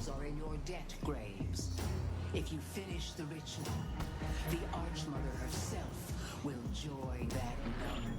souls are in your debt, Graves. If you finish the ritual, the Archmother herself will join that number.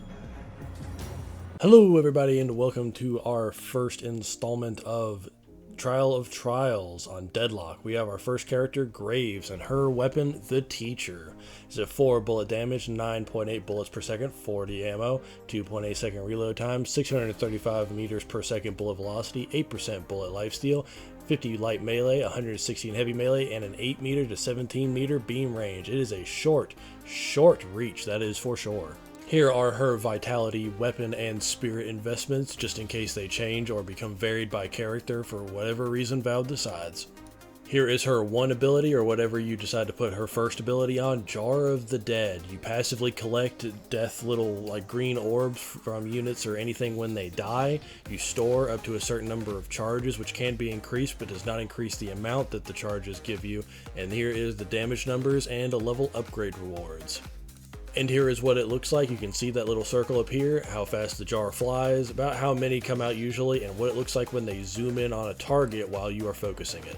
Hello everybody and welcome to our first installment of Trial of Trials on Deadlock. We have our first character, Graves, and her weapon, the Teacher. Is at 4 bullet damage, 9.8 bullets per second, 40 ammo, 2.8 second reload time, 635 meters per second bullet velocity, 8% bullet lifesteal, 50 light melee, 116 heavy melee, and an 8 meter to 17 meter beam range. It is a short reach, that is for sure. Here are her vitality, weapon, and spirit investments, just in case they change or become varied by character for whatever reason Valve decides. Here is her one ability, or whatever you decide to put her first ability on, Jar of the Dead. You passively collect death little green orbs from units or anything when they die. You store up to a certain number of charges, which can be increased but does not increase the amount that the charges give you. And here is the damage numbers and a level upgrade rewards. And here is what it looks like. You can see that little circle up here, how fast the jar flies, about how many come out usually, and what it looks like when they zoom in on a target while you are focusing it.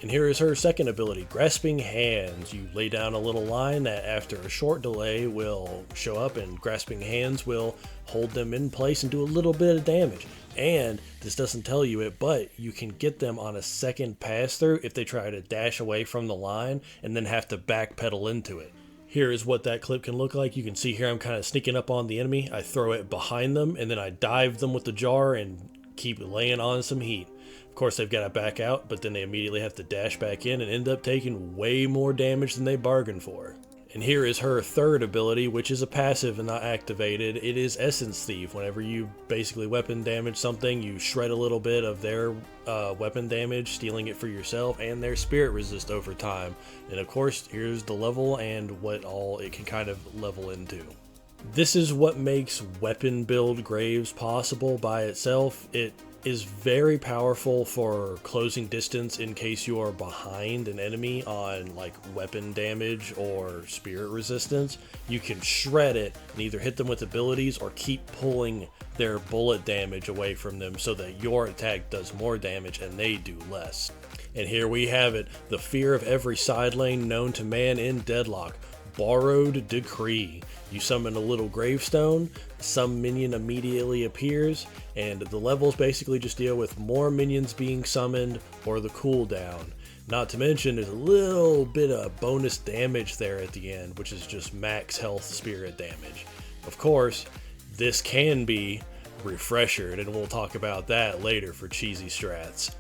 And here is her second ability, Grasping Hands. You lay down a little line that after a short delay will show up, and Grasping Hands will hold them in place and do a little bit of damage. And this doesn't tell you it, but you can get them on a second pass through if they try to dash away from the line and then have to backpedal into it. Here is what that clip can look like. You can see here I'm kind of sneaking up on the enemy. I throw it behind them and then I dive them with the jar and keep laying on some heat. Of course they've got to back out, but then they immediately have to dash back in and end up taking way more damage than they bargained for. And here is her third ability, which is a passive and not activated. It is Essence Thief. Whenever you basically weapon damage something, you shred a little bit of their weapon damage, stealing it for yourself, and their spirit resist over time. And of course, here's the level and what all it can kind of level into. This is what makes weapon build Graves possible by itself. It is very powerful for closing distance in case you are behind an enemy on weapon damage or spirit resistance. You can shred it and either hit them with abilities or keep pulling their bullet damage away from them so that your attack does more damage and they do less. And here we have it, the fear of every side lane known to man in Deadlock, Borrowed Decree. You summon a little gravestone, some minion immediately appears, and the levels basically just deal with more minions being summoned or the cooldown. Not to mention there's a little bit of bonus damage there at the end, which is just max health spirit damage. Of course, this can be refreshered, and we'll talk about that later for cheesy strats.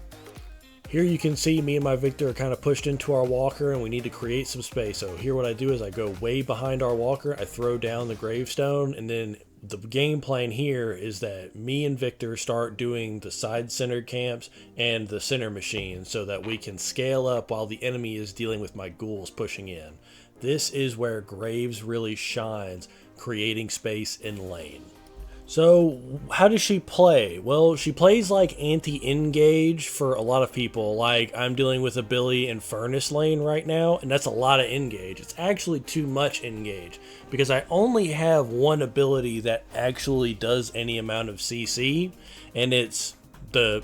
Here you can see me and my Victor are kind of pushed into our walker and we need to create some space. So here what I do is I go way behind our walker, I throw down the gravestone, and then the game plan here is that me and Victor start doing the side centered camps and the center machine so that we can scale up while the enemy is dealing with my ghouls pushing in. This is where Graves really shines, creating space in lane. So, how does she play? Well, she plays like anti-engage for a lot of people. Like, I'm dealing with a Billy in Furnace lane right now, and that's a lot of engage. It's actually too much engage, because I only have one ability that actually does any amount of CC, and it's the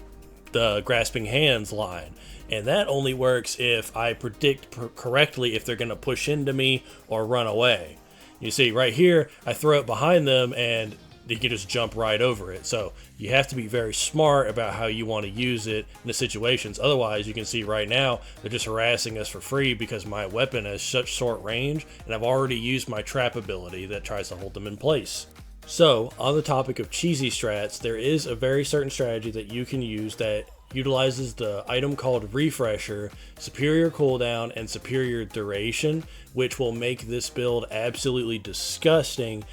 Grasping Hands line. And that only works if I predict correctly if they're going to push into me or run away. You see, right here, I throw it behind them, and you can just jump right over it. So you have to be very smart about how you want to use it in the situations. Otherwise, you can see right now, they're just harassing us for free because my weapon has such short range, and I've already used my trap ability that tries to hold them in place. So, on the topic of cheesy strats, there is a very certain strategy that you can use that utilizes the item called Refresher, superior cooldown, and superior duration, which will make this build absolutely disgusting,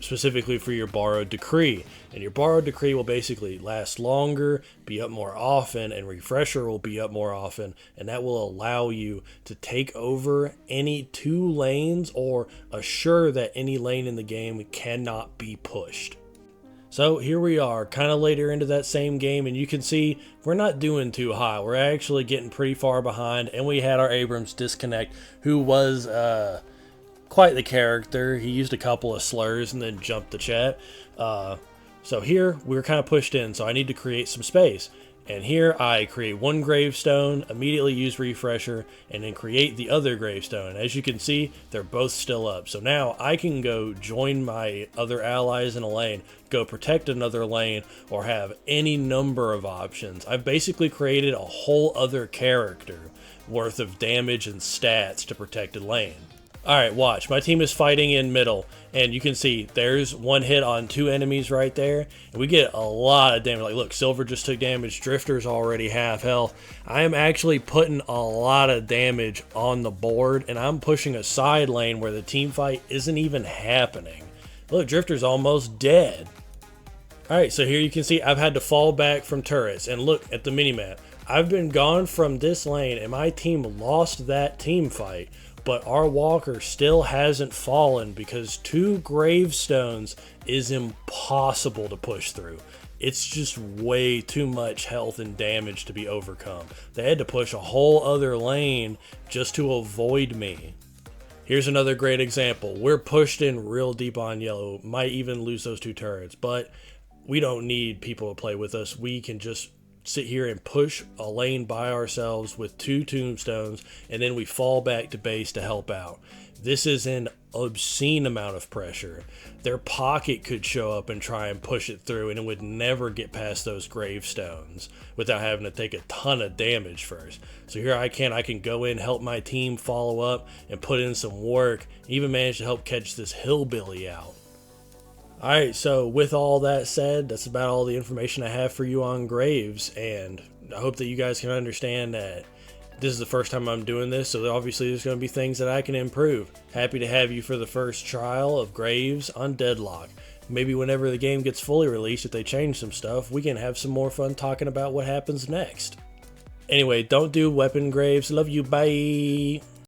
specifically for your Borrowed Decree. And your Borrowed Decree will basically last longer, be up more often, and Refresher will be up more often, and that will allow you to take over any two lanes or assure that any lane in the game cannot be pushed. So here we are, kind of later into that same game, and you can see we're not doing too high. We're actually getting pretty far behind, and we had our Abrams disconnect, who was quite the character. He used a couple of slurs and then jumped the chat. So here we're kind of pushed in, so I need to create some space. And here I create one gravestone, immediately use refresher, and then create the other gravestone. As you can see, they're both still up. So now I can go join my other allies in a lane, go protect another lane, or have any number of options. I've basically created a whole other character worth of damage and stats to protect a lane. Alright, watch. My team is fighting in middle, and you can see there's one hit on 2 enemies right there, and we get a lot of damage. Like, look, Silver just took damage, Drifter's already half health. I am actually putting a lot of damage on the board, and I'm pushing a side lane where the team fight isn't even happening. Look, Drifter's almost dead. Alright, so here you can see I've had to fall back from turrets, and look at the minimap. I've been gone from this lane, and my team lost that team fight. But our walker still hasn't fallen because 2 gravestones is impossible to push through. It's just way too much health and damage to be overcome. They had to push a whole other lane just to avoid me. Here's another great example. We're pushed in real deep on yellow, might even lose those 2 turrets, but we don't need people to play with us. We can just sit here and push a lane by ourselves with 2 tombstones, and then we fall back to base to help out. This is an obscene amount of pressure. Their pocket could show up and try and push it through, and it would never get past those gravestones without having to take a ton of damage first. So here I can go in, help my team follow up, and put in some work, even manage to help catch this hillbilly out. Alright, so with all that said, that's about all the information I have for you on Graves, and I hope that you guys can understand that this is the first time I'm doing this, so obviously there's going to be things that I can improve. Happy to have you for the first trial of Graves on Deadlock. Maybe whenever the game gets fully released, if they change some stuff, we can have some more fun talking about what happens next. Anyway, don't do weapon Graves. Love you, bye!